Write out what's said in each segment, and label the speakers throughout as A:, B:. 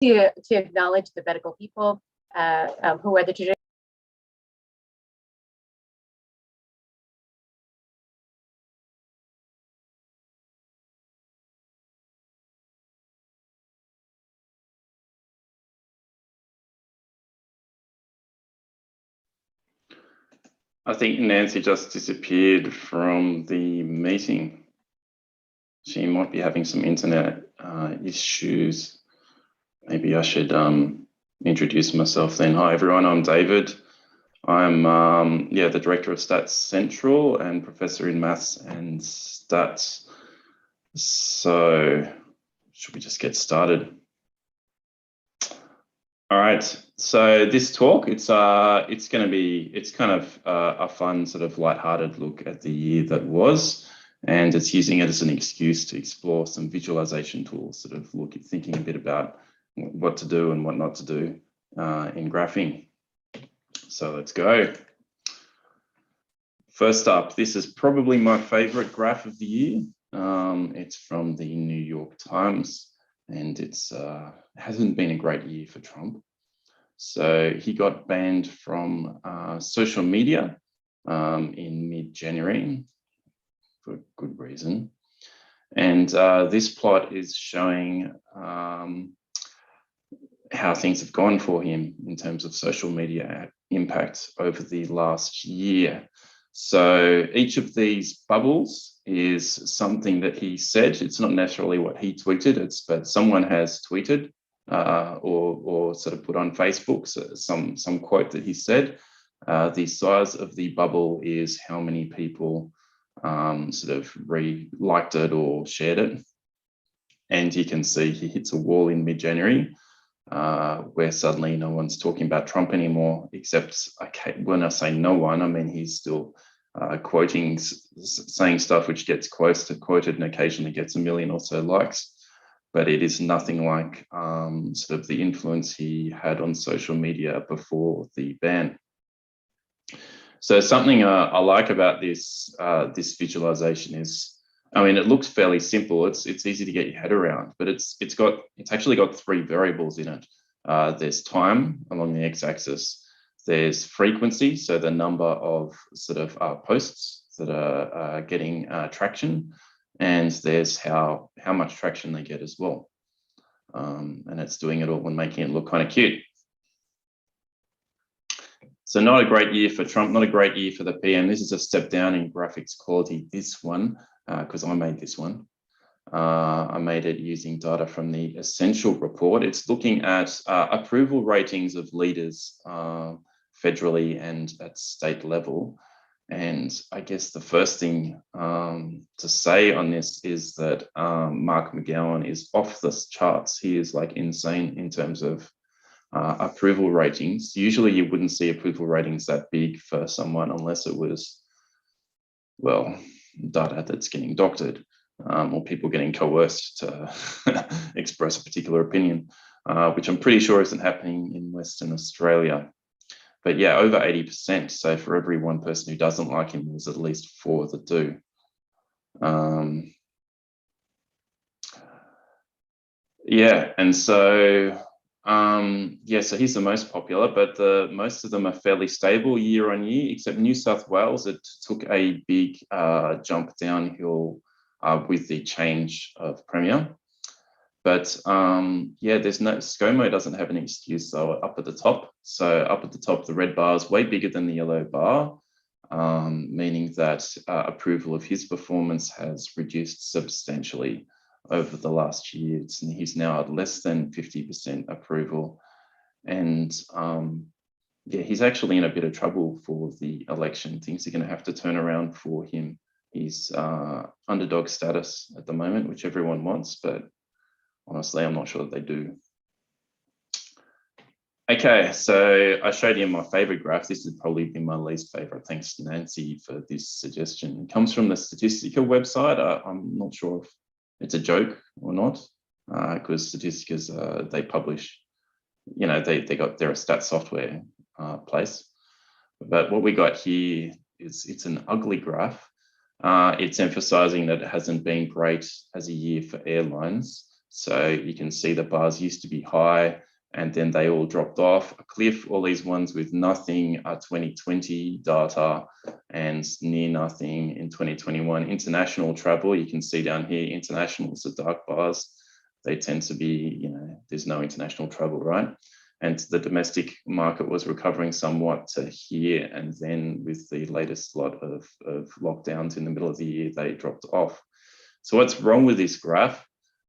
A: to acknowledge the medical people who are the traditional.
B: I think Nancy just disappeared from the meeting. She might be having some internet issues. Maybe I should introduce myself then. Hi everyone, I'm David. I'm the Director of Stats Central and Professor in Maths and Stats. So should we just get started? All right, so this talk, it's kind of a fun sort of lighthearted look at the year that was, and it's using it as an excuse to explore some visualization tools, sort of thinking a bit about what to do and what not to do in graphing. So let's go. First up, this is probably my favorite graph of the year. It's from the New York Times. And it hasn't been a great year for Trump. So he got banned from social media in mid-January for good reason. And this plot is showing how things have gone for him in terms of social media impact over the last year. So each of these bubbles is something that he said. It's not necessarily what he tweeted, but someone has tweeted or sort of put on Facebook some quote that he said. The size of the bubble is how many people sort of liked it or shared it. And you can see he hits a wall in mid-January where suddenly no one's talking about Trump anymore, except, when I say no one, I mean he's still quoting, saying stuff which gets quoted and occasionally gets a million or so likes, but it is nothing like sort of the influence he had on social media before the ban. So something I like about this visualization is, I mean, it looks fairly simple. It's easy to get your head around, but it's actually got three variables in it. There's time along the x-axis. There's frequency, so the number of sort of posts that are getting traction, and there's how much traction they get as well. And it's doing it all and making it look kind of cute. So not a great year for Trump, not a great year for the PM. This is a step down in graphics quality, this one, because I made this one. I made it using data from the Essential report. It's looking at approval ratings of leaders federally and at state level. And I guess the first thing to say on this is that Mark McGowan is off the charts. He is like insane in terms of approval ratings. Usually you wouldn't see approval ratings that big for someone unless it was, well, data that's getting doctored or people getting coerced to express a particular opinion, which I'm pretty sure isn't happening in Western Australia. But yeah, over 80%. So for every one person who doesn't like him, there's at least 4 that do. Yeah, and so so he's the most popular, but most of them are fairly stable year on year, except New South Wales. It took a big jump downhill with the change of Premier. But there's no, ScoMo doesn't have an excuse though up at the top. So up at the top, the red bar is way bigger than the yellow bar, meaning that approval of his performance has reduced substantially over the last year. He's now at less than 50% approval. And he's actually in a bit of trouble for the election. Things are going to have to turn around for him. He's underdog status at the moment, which everyone wants, but honestly, I'm not sure that they do. Okay, so I showed you my favorite graph. This would probably be my least favorite. Thanks to Nancy for this suggestion. It comes from the Statistica website. I'm not sure if it's a joke or not, because Statistica, they publish, they're a stat software place. But what we got here is it's an ugly graph. It's emphasizing that it hasn't been great as a year for airlines. So you can see the bars used to be high and then they all dropped off a cliff. All these ones with nothing are 2020 data and near nothing in 2021. International travel, you can see down here, international is the dark bars. They tend to be, there's no international travel, right? And the domestic market was recovering somewhat to here. And then with the latest lot of lockdowns in the middle of the year, they dropped off. So what's wrong with this graph?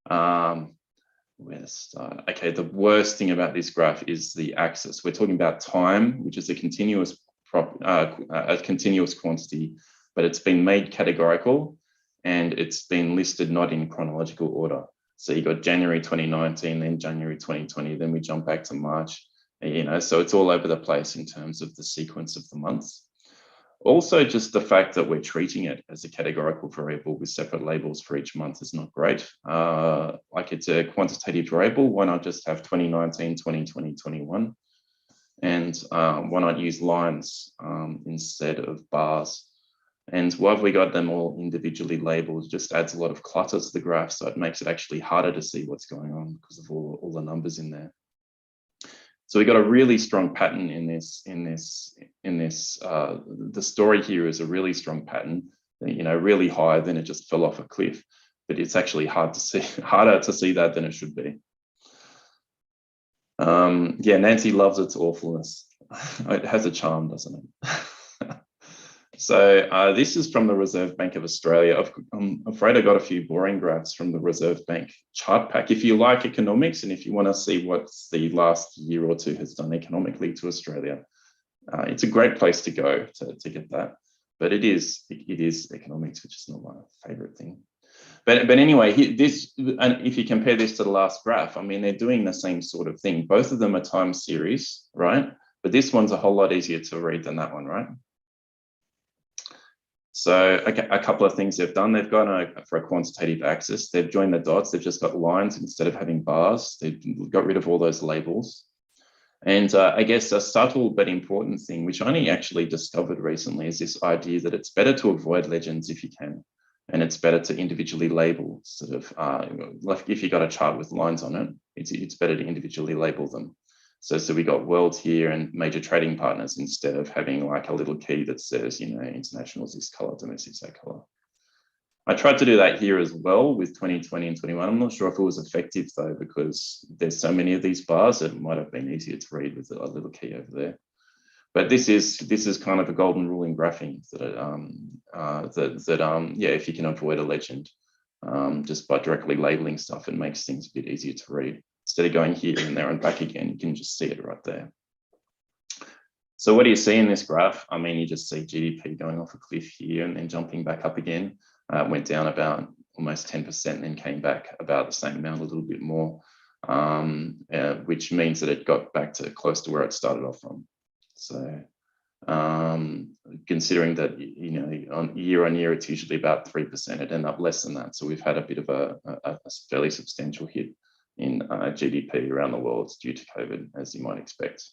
B: Where to start? Okay, the worst thing about this graph is the axis. We're talking about time, which is a continuous quantity, but it's been made categorical and it's been listed not in chronological order. So you got January 2019, then January 2020, then we jump back to March, so it's all over the place in terms of the sequence of the months. Also, just the fact that we're treating it as a categorical variable with separate labels for each month is not great. Like it's a quantitative variable, why not just have 2019, 2020, 21? And why not use lines instead of bars? And why have we got them all individually labeled? It just adds a lot of clutter to the graph, so it makes it actually harder to see what's going on because of all the numbers in there. So we got a really strong pattern in this. The story here is a really strong pattern, really high, then it just fell off a cliff. But it's actually harder to see that than it should be. Yeah, Nancy loves its awfulness. It has a charm, doesn't it? So this is from the Reserve Bank of Australia. I'm afraid I got a few boring graphs from the Reserve Bank chart pack. If you like economics and if you want to see what the last year or two has done economically to Australia, it's a great place to go to get that. But it is economics, which is not my favorite thing. But anyway, and if you compare this to the last graph, I mean, they're doing the same sort of thing. Both of them are time series, right? But this one's a whole lot easier to read than that one, right? So a couple of things they've done. They've gone for a quantitative axis. They've joined the dots. They've just got lines instead of having bars. They've got rid of all those labels. And I guess a subtle but important thing, which I only actually discovered recently, is this idea that it's better to avoid legends if you can. And it's better to individually label, sort of, like if you got a chart with lines on it, it's better to individually label them. So we got worlds here and major trading partners instead of having like a little key that says, international is this color, domestic is that color. I tried to do that here as well with 2020 and 21. I'm not sure if it was effective though, because there's so many of these bars, it might have been easier to read with a little key over there. But this is kind of a golden rule in graphing that if you can avoid a legend just by directly labeling stuff, it makes things a bit easier to read. Instead of going here and there and back again, you can just see it right there. So what do you see in this graph? I mean, you just see GDP going off a cliff here and then jumping back up again. Went down about almost 10% and then came back about the same amount, a little bit more, which means that it got back to close to where it started off from. So considering that, on year, it's usually about 3%, it ended up less than that. So we've had a bit of a fairly substantial hit in GDP around the world due to COVID, as you might expect.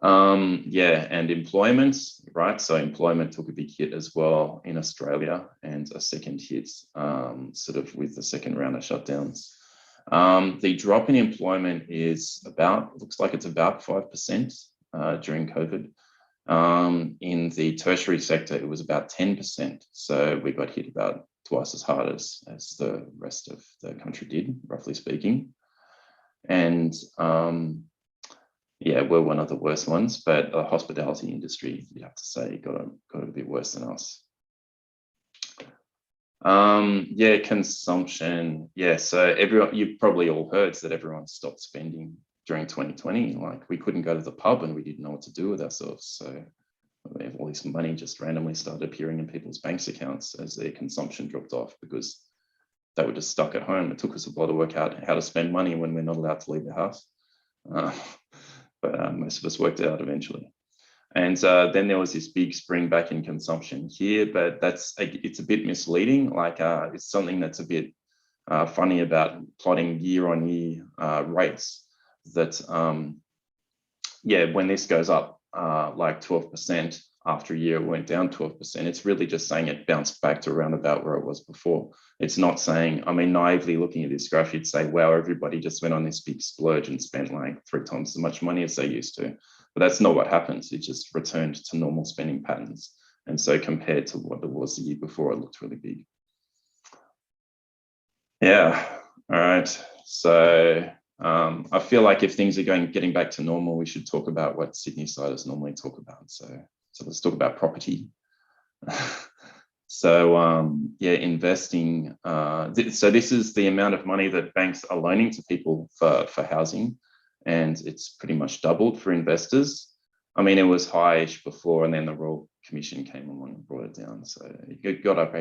B: And employment, right? So employment took a big hit as well in Australia, and a second hit sort of with the second round of shutdowns. The drop in employment looks like it's about 5% during COVID. In the tertiary sector, it was about 10%. So we got hit about twice as hard as the rest of the country did, roughly speaking. And we're one of the worst ones, but the hospitality industry, you have to say, got a bit worse than us. Consumption. So you've probably all heard that everyone stopped spending during 2020. Like, we couldn't go to the pub and we didn't know what to do with ourselves. So all this money just randomly started appearing in people's bank accounts as their consumption dropped off because they were just stuck at home. It took us a while to work out how to spend money when we're not allowed to leave the house. But most of us worked it out eventually. And then there was this big spring back in consumption here, but it's a bit misleading. Like it's something that's a bit funny about plotting year-on-year rates. That when this goes up like 12% after a year it went down 12%. It's really just saying it bounced back to around about where it was before. It's not saying, I mean, naively looking at this graph, you'd say, wow, everybody just went on this big splurge and spent like 3 times as much money as they used to. But that's not what happens. It just returned to normal spending patterns. And so compared to what it was the year before, it looked really big. Yeah, all right. So I feel like if things are getting back to normal, we should talk about what Sydney siders normally talk about. So let's talk about property. So yeah, investing. So this is the amount of money that banks are loaning to people for housing, and it's pretty much doubled for investors. I mean, it was high-ish before, and then the Royal Commission came along and brought it down. So it got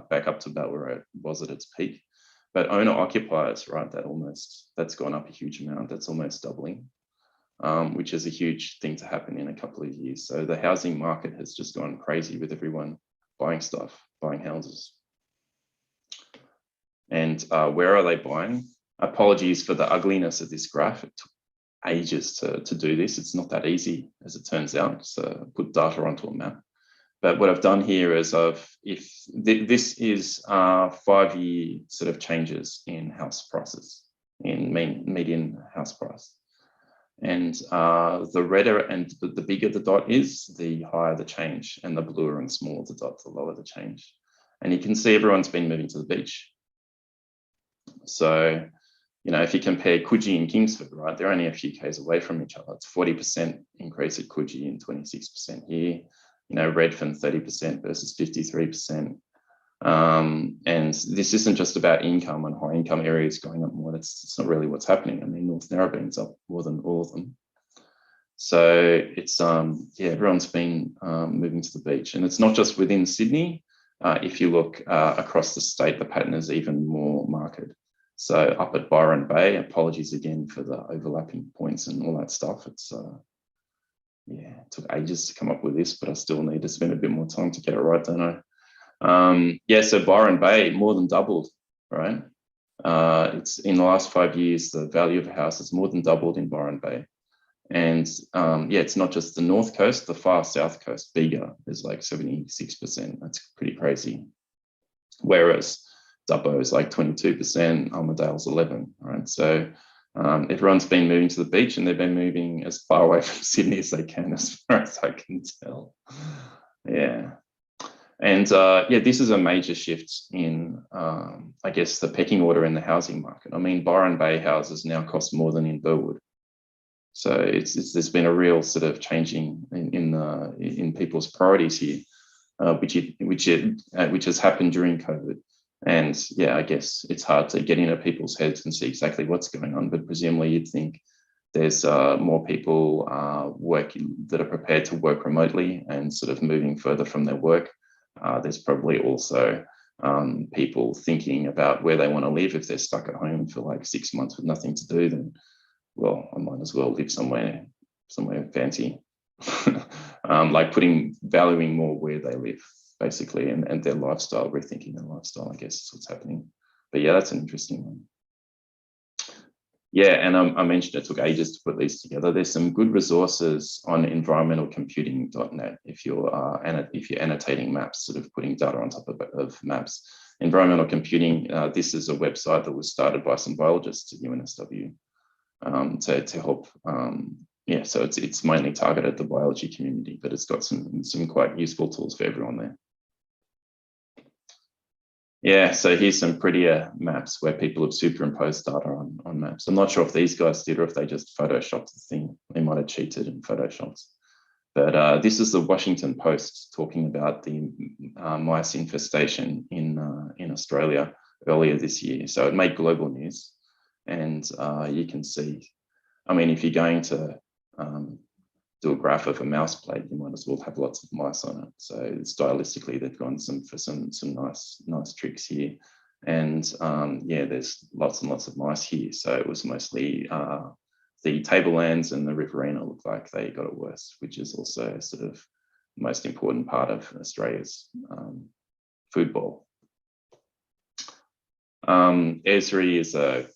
B: back up to about where it was at its peak. But owner occupiers, right, that's gone up a huge amount. That's almost doubling, which is a huge thing to happen in a couple of years. So the housing market has just gone crazy with everyone buying stuff, buying houses. And where are they buying? Apologies for the ugliness of this graph. It took ages to do this. It's not that easy, as it turns out. So put data onto a map. But what I've done here is this is 5-year sort of changes in house prices, in median house price. And the redder and the bigger the dot is, the higher the change, and the bluer and smaller the dot, the lower the change. And you can see everyone's been moving to the beach. So, you know, if you compare Coogee and Kingsford, right, they're only a few k's away from each other. It's 40% increase at Coogee and 26% here. You know, Redfern 30% versus 53%. And this isn't just about income and high income areas going up more. That's not really what's happening. I mean, North Narrabeen's up more than all of them. So it's, yeah, everyone's been moving to the beach. And it's not just within Sydney. If you look across the state, the pattern is even more marked. So up at Byron Bay, apologies again for the overlapping points and all that stuff. It's, yeah, it took ages to come up with this, but I still need to spend a bit more time to get it right, don't I? Yeah, so Byron Bay more than doubled, right? It's in the last 5 years, the value of a house has more than doubled in Byron Bay. And yeah, it's not just the north coast, the far south coast, Bega, is like 76%. That's pretty crazy. Whereas Dubbo is like 22%, Armidale's 11%, right? So everyone's been moving to the beach, and they've been moving as far away from Sydney as they can, as far as I can tell. Yeah. And yeah, this is a major shift in, I guess, the pecking order in the housing market. I mean, Byron Bay houses now cost more than in Burwood. So there's been a real sort of changing in people's priorities here, which has happened during COVID. And yeah, I guess it's hard to get into people's heads and see exactly what's going on, but presumably you'd think there's more people working that are prepared to work remotely and sort of moving further from their work. There's probably also people thinking about where they want to live. If they're stuck at home for like 6 months with nothing to do, then, well, I might as well live somewhere fancy. Like valuing more where they live, basically, and their lifestyle, rethinking their lifestyle, I guess is what's happening. But yeah, that's an interesting one. Yeah, and I mentioned it took ages to put these together. There's some good resources on environmentalcomputing.net if you're annotating maps, sort of putting data on top of maps. Environmental computing, this is a website that was started by some biologists at UNSW to help. Yeah, so it's mainly targeted at the biology community, but it's got some quite useful tools for everyone there. Yeah, so here's some prettier maps where people have superimposed data on maps. I'm not sure if these guys did or if they just photoshopped the thing. They might have cheated and photoshopped. But this is the Washington Post talking about the mice infestation in Australia earlier this year. So it made global news. And you can see, I mean, if you're going to do a graph of a mouse plate, you might as well have lots of mice on it. So stylistically, they've gone for some nice tricks here. And yeah, there's lots and lots of mice here. So it was mostly the tablelands and the riverina look like they got it worse, which is also sort of the most important part of Australia's food bowl. Esri is a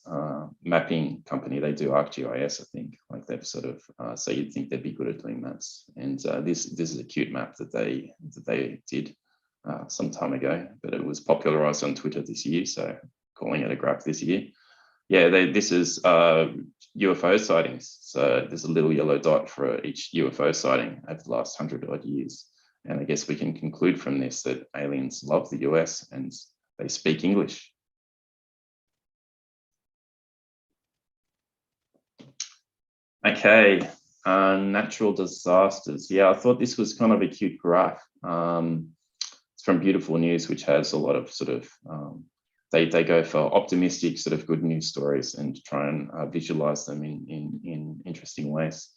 B: mapping company. They do ArcGIS, I think, like they've sort of, so you'd think they'd be good at doing maps. And this is a cute map that they did some time ago, but it was popularized on Twitter this year, so calling it a graph this year. Yeah, this is UFO sightings. So there's a little yellow dot for each UFO sighting over the last 100 odd years. And I guess we can conclude from this that aliens love the US and they speak English. Okay, natural disasters. Yeah, I thought this was kind of a cute graph. It's from Beautiful News, which has a lot of sort of, they go for optimistic sort of good news stories and try and visualize them in interesting ways.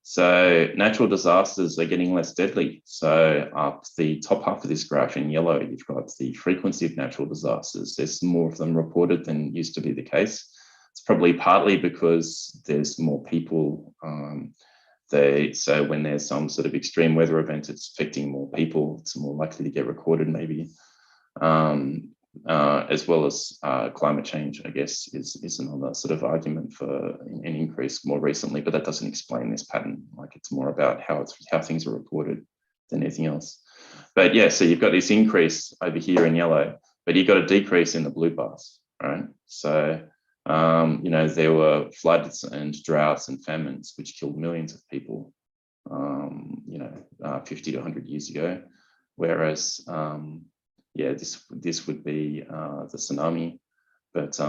B: So natural disasters are getting less deadly. So up the top half of this graph in yellow, you've got the frequency of natural disasters. There's more of them reported than used to be the case. It's probably partly because there's more people. So when there's some sort of extreme weather event, it's affecting more people. It's more likely to get recorded, maybe. As well as climate change, I guess, is another sort of argument for an increase more recently, but that doesn't explain this pattern. Like, it's more about how things are reported than anything else. But yeah, so you've got this increase over here in yellow, but you've got a decrease in the blue bars, right? So you know, there were floods and droughts and famines which killed millions of people, you know, 50 to 100 years ago, whereas yeah, this would be the tsunami, but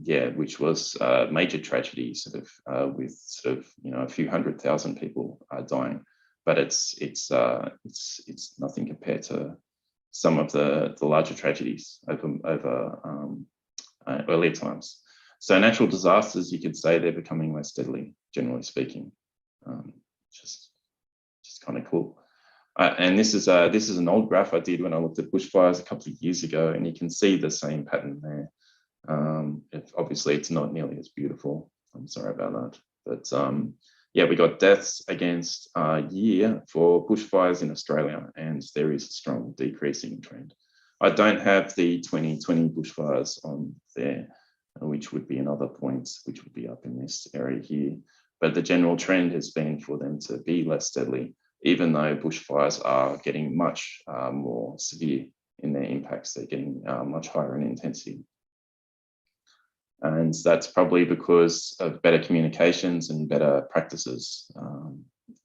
B: yeah, which was a major tragedy, sort of with sort of, you know, a few 100,000 people dying, but it's nothing compared to some of the larger tragedies over earlier times. So natural disasters, you could say they're becoming less deadly, generally speaking. Just kind of cool. And this is an old graph I did when I looked at bushfires a couple of years ago, and you can see the same pattern there. Obviously, it's not nearly as beautiful. I'm sorry about that. But yeah, we got deaths against year for bushfires in Australia, and there is a strong decreasing trend. I don't have the 2020 bushfires on there, which would be another point, which would be up in this area here. But the general trend has been for them to be less deadly, even though bushfires are getting much more severe in their impacts. They're getting much higher in intensity. And that's probably because of better communications and better practices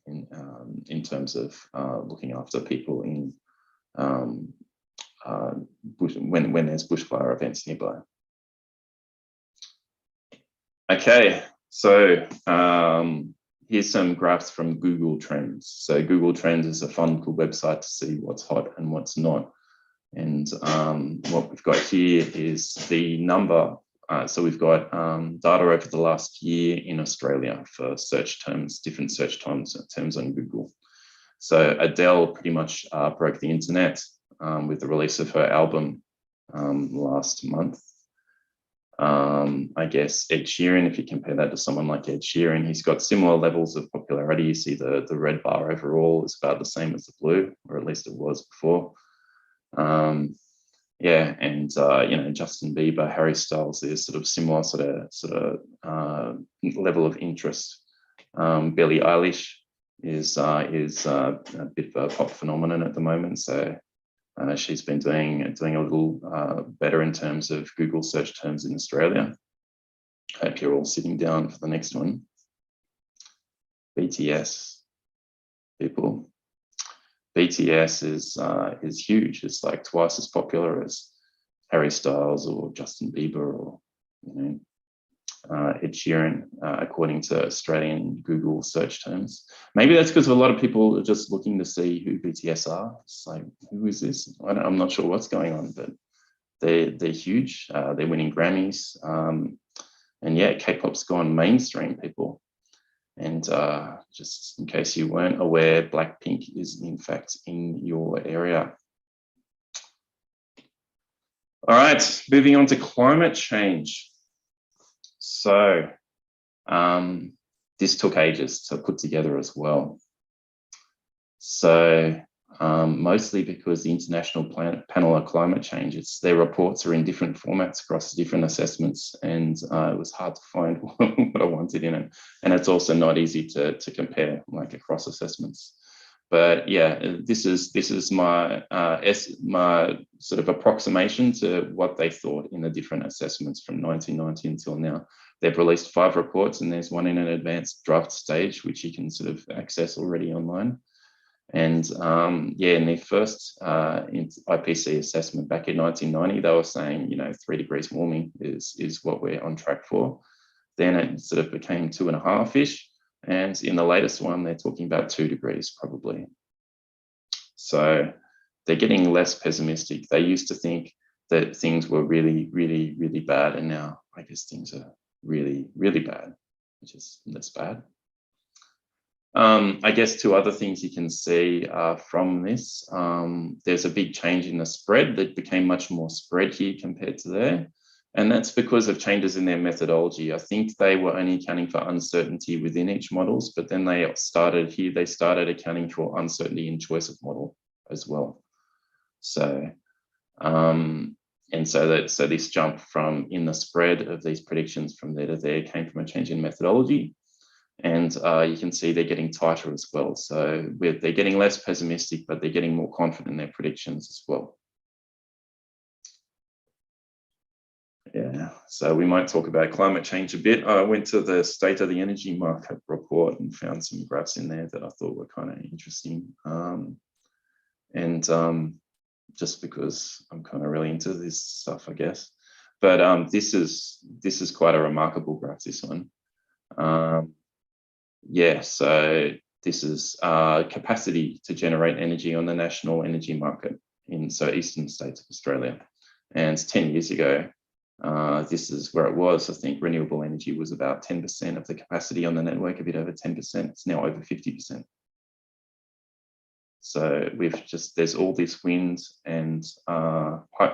B: in terms of looking after people in when there's bushfire events nearby. Okay, so here's some graphs from Google Trends. So Google Trends is a fun, cool website to see what's hot and what's not. And what we've got here is the number. So we've got data over the last year in Australia for search terms, different search terms on Google. So Adele pretty much broke the internet with the release of her album last month. I guess Ed Sheeran, if you compare that to someone like Ed Sheeran, he's got similar levels of popularity. You see the red bar overall is about the same as the blue, or at least it was before. Yeah, and you know, Justin Bieber, Harry Styles, there's sort of similar sort of level of interest. Billie Eilish is a bit of a pop phenomenon at the moment, so she's been doing a little better in terms of Google search terms in Australia. I hope you're all sitting down for the next one. BTS, people. BTS is huge. It's like twice as popular as Harry Styles or Justin Bieber or, you know, Ed Sheeran, according to Australian Google search terms. Maybe that's because a lot of people are just looking to see who BTS are. It's like, who is this? I'm not sure what's going on, but they're huge. They're winning Grammys, and yeah, K-pop's gone mainstream, people. And just in case you weren't aware, Blackpink is in fact in your area. All right, moving on to climate change. So this took ages to put together as well. So mostly because the International Panel on Climate Change, their reports are in different formats across different assessments, and it was hard to find what I wanted in it. And it's also not easy to compare like across assessments. But yeah, this is my my sort of approximation to what they thought in the different assessments from 1990 until now. They've released 5 reports, and there's one in an advanced draft stage, which you can sort of access already online. And yeah, in their first IPC assessment back in 1990, they were saying, 3 degrees warming is what we're on track for. Then it sort of became 2.5-ish. And in the latest one, they're talking about 2 degrees probably. So they're getting less pessimistic. They used to think that things were really, really, really bad. And now I guess things are really, really bad, which is less bad. I guess 2 other things you can see from this. There's a big change in the spread that became much more spread here compared to there. And that's because of changes in their methodology. I think they were only accounting for uncertainty within each models, but then they started accounting for uncertainty in choice of model as well. So, so this jump from in the spread of these predictions from there to there came from a change in methodology. And you can see they're getting tighter as well. So they're getting less pessimistic, but they're getting more confident in their predictions as well. Yeah, so we might talk about climate change a bit. I went to the State of the Energy Market report and found some graphs in there that I thought were kind of interesting. Just because I'm kind of really into this stuff, I guess. But this is quite a remarkable graph, this one. Yeah, so this is capacity to generate energy on the national energy market in eastern states of Australia. And 10 years ago, this is where it was. I think renewable energy was about 10% of the capacity on the network, a bit over 10%. It's now over 50%. So there's all this wind and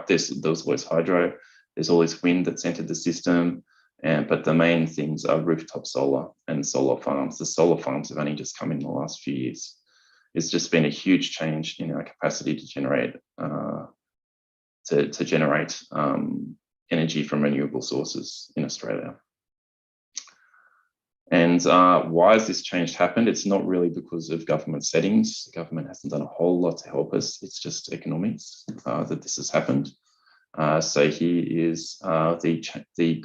B: there's always hydro. There's all this wind that's entered the system. But the main things are rooftop solar and solar farms. The solar farms have only just come in the last few years. It's just been a huge change in our capacity to generate energy from renewable sources in Australia. And why has this change happened? It's not really because of government settings. The government hasn't done a whole lot to help us. It's just economics that this has happened. So here is the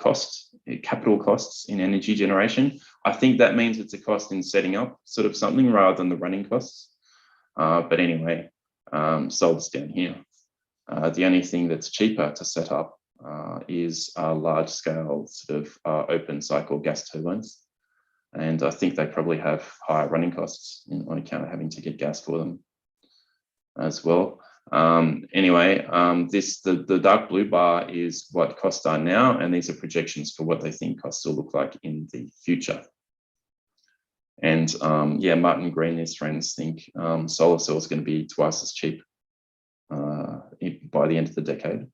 B: capital costs in energy generation. I think that means it's a cost in setting up sort of something rather than the running costs. But anyway, solar's down here. The only thing that's cheaper to set up is large scale sort of open cycle gas turbines. And I think they probably have higher running costs on account of having to get gas for them as well. Anyway, the dark blue bar is what costs are now, and these are projections for what they think costs will look like in the future. And yeah, Martin Green and his friends think solar cell is going to be twice as cheap by the end of the decade.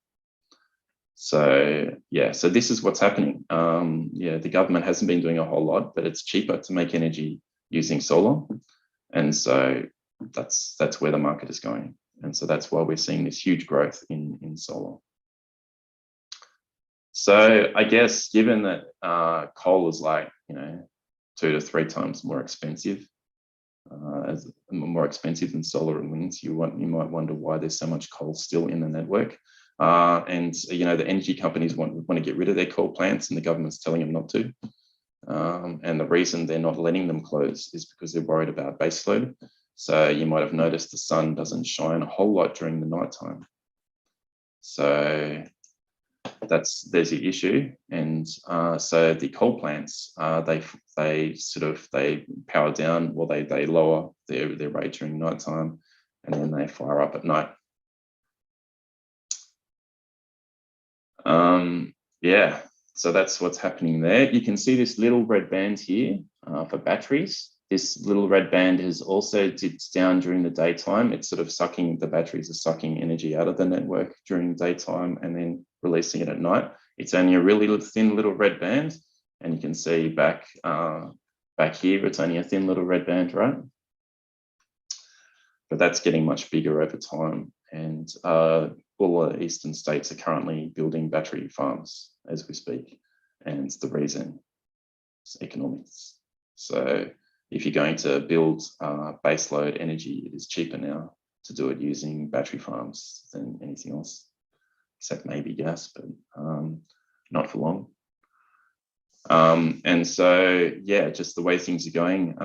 B: So yeah, so this is what's happening. Yeah, the government hasn't been doing a whole lot, but it's cheaper to make energy using solar, and so that's where the market is going. And so that's why we're seeing this huge growth in solar. So I guess given that coal is like 2 to 3 times more expensive, than solar and wind, you might wonder why there's so much coal still in the network. And the energy companies want to get rid of their coal plants, and the government's telling them not to. And the reason they're not letting them close is because they're worried about baseload. So you might have noticed the sun doesn't shine a whole lot during the nighttime. So there's the issue. And so the coal plants, they power down, or they lower their rate during nighttime, and then they fire up at night. Yeah, so that's what's happening there. You can see this little red band here for batteries. This little red band is also dipped down during the daytime. It's sort of the batteries are sucking energy out of the network during the daytime and then releasing it at night. It's only a really thin little red band. And you can see back here, it's only a thin little red band, right? but that's getting much bigger over time. And all the eastern states are currently building battery farms as we speak. And the reason is economics. So if you're going to build baseload energy, it is cheaper now to do it using battery farms than anything else, except maybe gas, but not for long. And so, yeah, just the way things are going,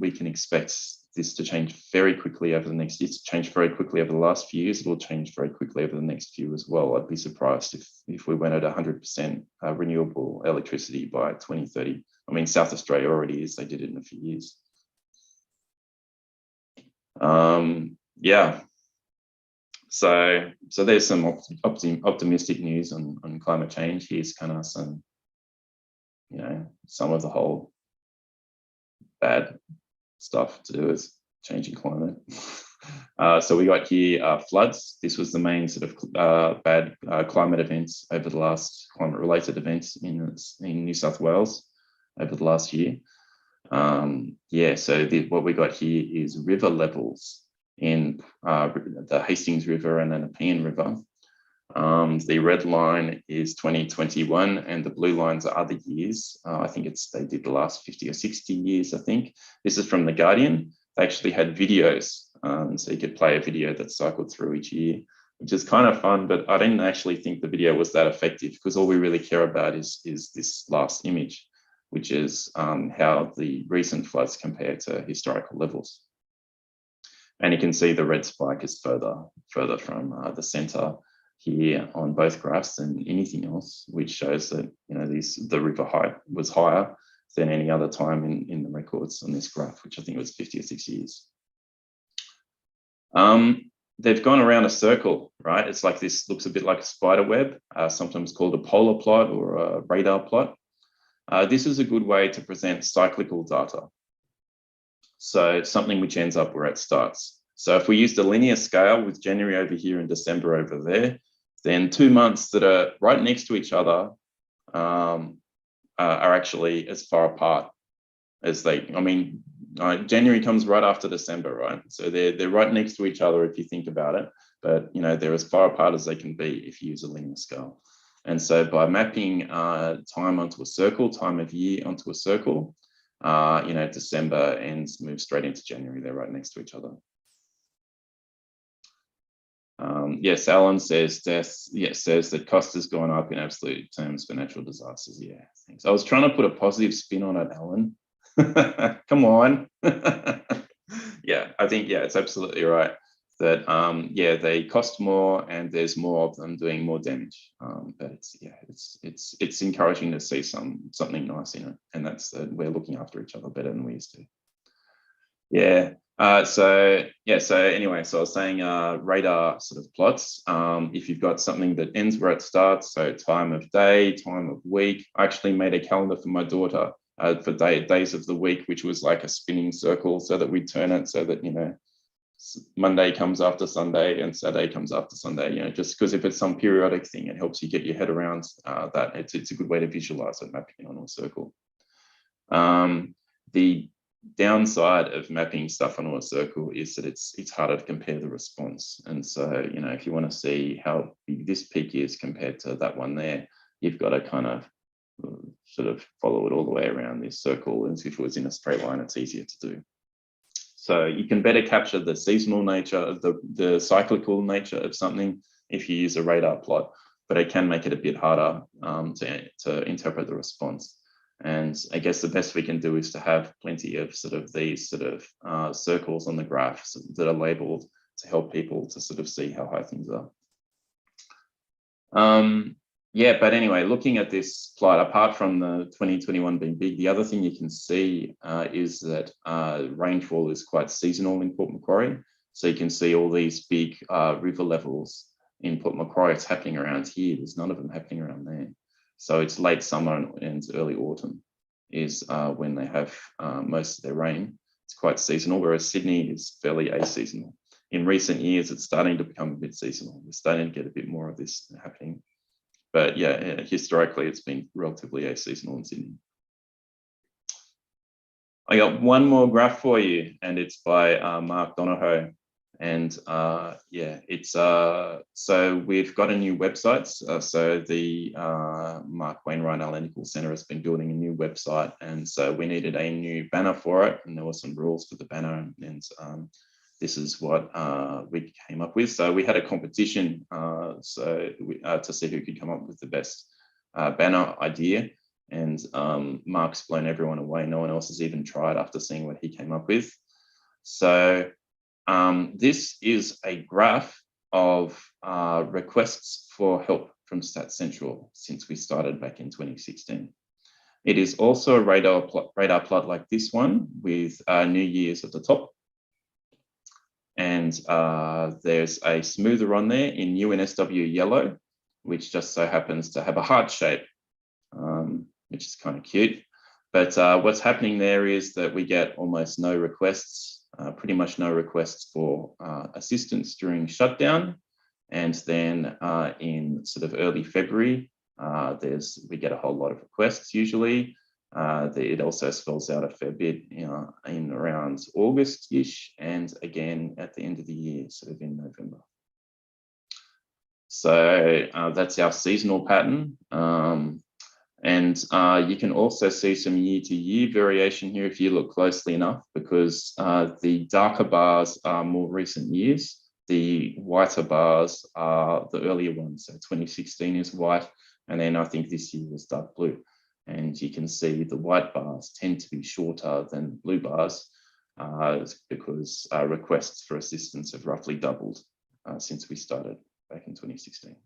B: we can expect this to change very quickly over the next year. It's changed very quickly over the last few years. It will change very quickly over the next few as well. I'd be surprised if we went at 100% renewable electricity by 2030. I mean, South Australia already is. They did it in a few years. Yeah. So there's some optimistic news on climate change. Here's kind of some, some of the whole bad stuff to do with changing climate. So we got here floods. This was the main sort of bad climate events over the last climate-related events in New South Wales over the last year. Yeah, so what we got here is river levels in the Hastings River and the Nepean River. The red line is 2021 and the blue lines are other years. I think they did the last 50 or 60 years, I think. This is from The Guardian. They actually had videos, so you could play a video that cycled through each year, which is kind of fun, but I didn't actually think the video was that effective because all we really care about is this last image, which is how the recent floods compare to historical levels. And you can see the red spike is further from the center here on both graphs than anything else, which shows that the river height was higher than any other time in the records on this graph, which I think was 50 or 60 years. They've gone around a circle, right? It's like this looks a bit like a spider web, sometimes called a polar plot or a radar plot. This is a good way to present cyclical data. So it's something which ends up where it starts. So if we used a linear scale with January over here and December over there, then 2 months that are right next to each other are actually as far apart as January comes right after December, right? So they're right next to each other if you think about it, but they're as far apart as they can be if you use a linear scale. And so by mapping time onto a circle, time of year onto a circle, December moves straight into January. They're right next to each other. Yes, Alan says that cost has gone up in absolute terms for natural disasters. Yeah, thanks. I was trying to put a positive spin on it, Alan. Come on. Yeah, I think, it's absolutely right that, they cost more and there's more of them doing more damage. But it's encouraging to see something nice in it. And that's that we're looking after each other better than we used to. Yeah. So anyway, so I was saying radar sort of plots. If you've got something that ends where it starts, so time of day, time of week. I actually made a calendar for my daughter for days of the week, which was like a spinning circle, so that we turn it so that Monday comes after Sunday and Saturday comes after Sunday. Just because if it's some periodic thing, it helps you get your head around that. It's a good way to visualize it, mapping it on a circle. The downside of mapping stuff onto a circle is that it's harder to compare the response. And so, if you want to see how big this peak is compared to that one there, you've got to kind of sort of follow it all the way around this circle. And if it was in a straight line, it's easier to do. So you can better capture the seasonal nature of the cyclical nature of something if you use a radar plot, but it can make it a bit harder to interpret the response. And I guess the best we can do is to have plenty of these circles on the graph that are labeled to help people to sort of see how high things are. But anyway, looking at this plot, apart from the 2021 being big, the other thing you can see is that rainfall is quite seasonal in Port Macquarie. So you can see all these big river levels in Port Macquarie. It's happening around here. There's none of them happening around there. So it's late summer and early autumn is when they have most of their rain. It's quite seasonal, whereas Sydney is fairly aseasonal. In recent years, it's starting to become a bit seasonal. We're starting to get a bit more of this happening. But historically, it's been relatively aseasonal in Sydney. I got one more graph for you, and it's by Mark Donohoe. And yeah, it's so we've got a new website. So the Mark Wainwright Analytical Center has been building a new website, and so we needed a new banner for it, and there were some rules for the banner, and this is what we came up with. So we had a competition to see who could come up with the best banner idea, and Mark's blown everyone away. No one else has even tried after seeing what he came up with. So this is a graph of requests for help from Stats Central since we started back in 2016. It is also a radar plot like this one with New Year's at the top. And there's a smoother on there in UNSW yellow, which just so happens to have a heart shape, which is kind of cute. But what's happening there is that we get almost no requests, pretty much no requests for assistance during shutdown. And then in sort of early February, we get a whole lot of requests usually. It also spells out a fair bit in around August-ish, and again at the end of the year, sort of in November. So that's our seasonal pattern. And you can also see some year-to-year variation here if you look closely enough, because the darker bars are more recent years. The whiter bars are the earlier ones. So 2016 is white, and then I think this year was dark blue. And you can see the white bars tend to be shorter than blue bars because requests for assistance have roughly doubled since we started back in 2016.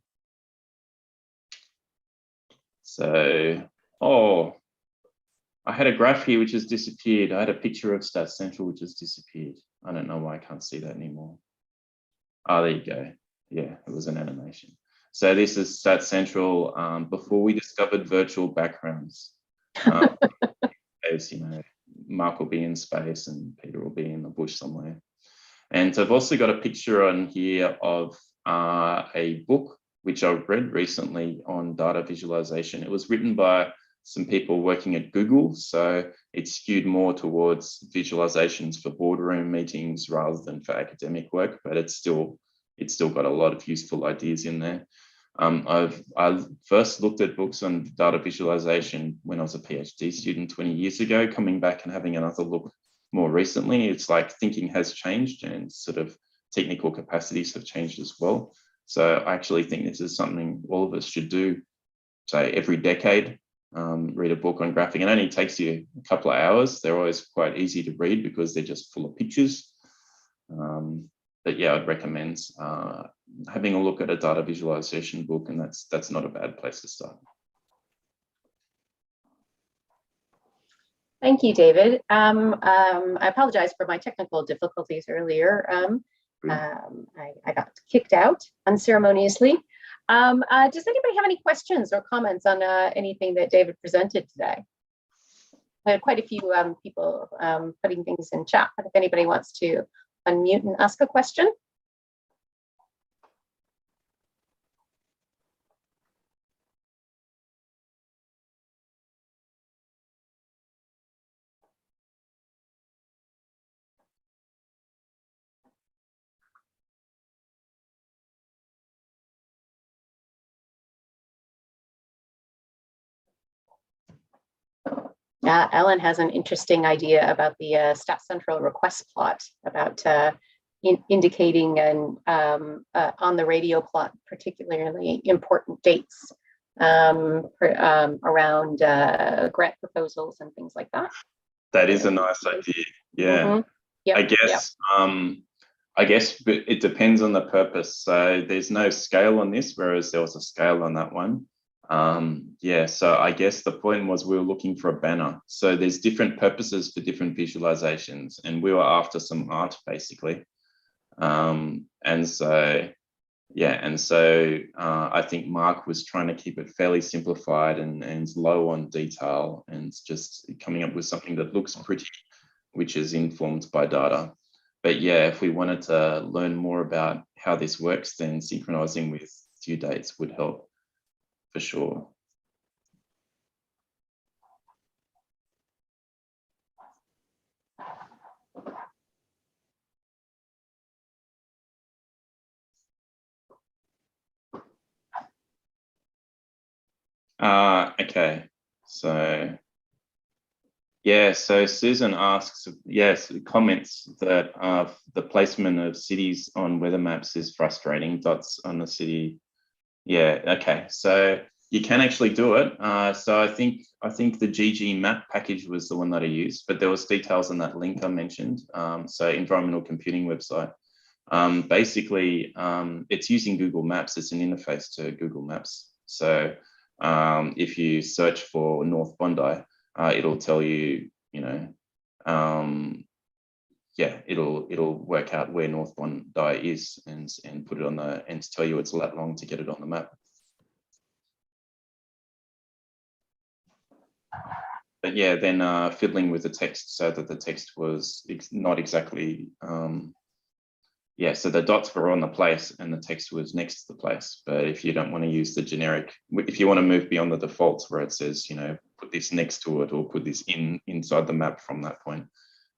B: So, I had a graph here which has disappeared. I had a picture of Stats Central which has disappeared. I don't know why I can't see that anymore. Oh, there you go. Yeah, it was an animation. So this is Stats Central before we discovered virtual backgrounds. As you know, Mark will be in space and Peter will be in the bush somewhere. And I've also got a picture on here of a book which I've read recently on data visualization. It was written by some people working at Google, so it's skewed more towards visualizations for boardroom meetings rather than for academic work, but it's still got a lot of useful ideas in there. I first looked at books on data visualization when I was a PhD student 20 years ago. Coming back and having another look more recently, it's like thinking has changed and sort of technical capacities have changed as well. So I actually think this is something all of us should do, say every decade, read a book on graphing. It only takes you a couple of hours. They're always quite easy to read because they're just full of pictures. But yeah, I'd recommend having a look at a data visualization book, and that's not a bad place to start.
A: Thank you, David. I apologize for my technical difficulties earlier. I got kicked out unceremoniously. Does anybody have any questions or comments on anything that David presented today? I had quite a few people putting things in chat, but if anybody wants to unmute and ask a question. Alan has an interesting idea about the Stats Central request plot, about indicating and on the radio plot, particularly important dates around grant proposals and things like that.
B: That is a nice idea. Yeah. Mm-hmm. Yep. I guess it depends on the purpose. So there's no scale on this, whereas there was a scale on that one. Yeah, so I guess the point was we were looking for a banner. So there's different purposes for different visualizations, and we were after some art basically. And so I think Mark was trying to keep it fairly simplified and low on detail, and just coming up with something that looks pretty, which is informed by data. But yeah, if we wanted to learn more about how this works, then synchronizing with due dates would help for sure. Okay, so yeah, so Susan asks, yes, comments that the placement of cities on weather maps is frustrating. Dots on the city. Yeah, okay, so you can actually do it. So I think the GG map package was the one that I used, but there was details in that link I mentioned. So environmental computing website. Basically, it's using Google Maps. It's an interface to Google Maps. So if you search for North Bondi, it'll tell you, yeah, it'll work out where North Bondi is and put it on and tell you it's that long to get it on the map. But yeah, then fiddling with the text so that the text was not exactly, yeah, so the dots were on the place and the text was next to the place. But if you don't want to use the generic, if you want to move beyond the defaults where it says, put this next to it or put this inside the map from that point,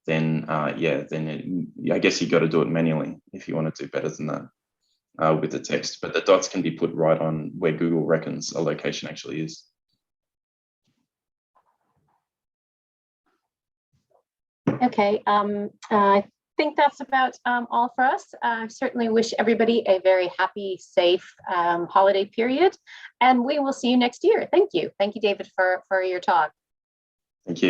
B: then yeah, then I guess you got to do it manually if you want to do better than that with the text. But the dots can be put right on where Google reckons a location actually is.
A: Okay, I think that's about all for us. I certainly wish everybody a very happy, safe holiday period, and we will see you next year. Thank you. Thank you, David, for your talk.
B: Thank you.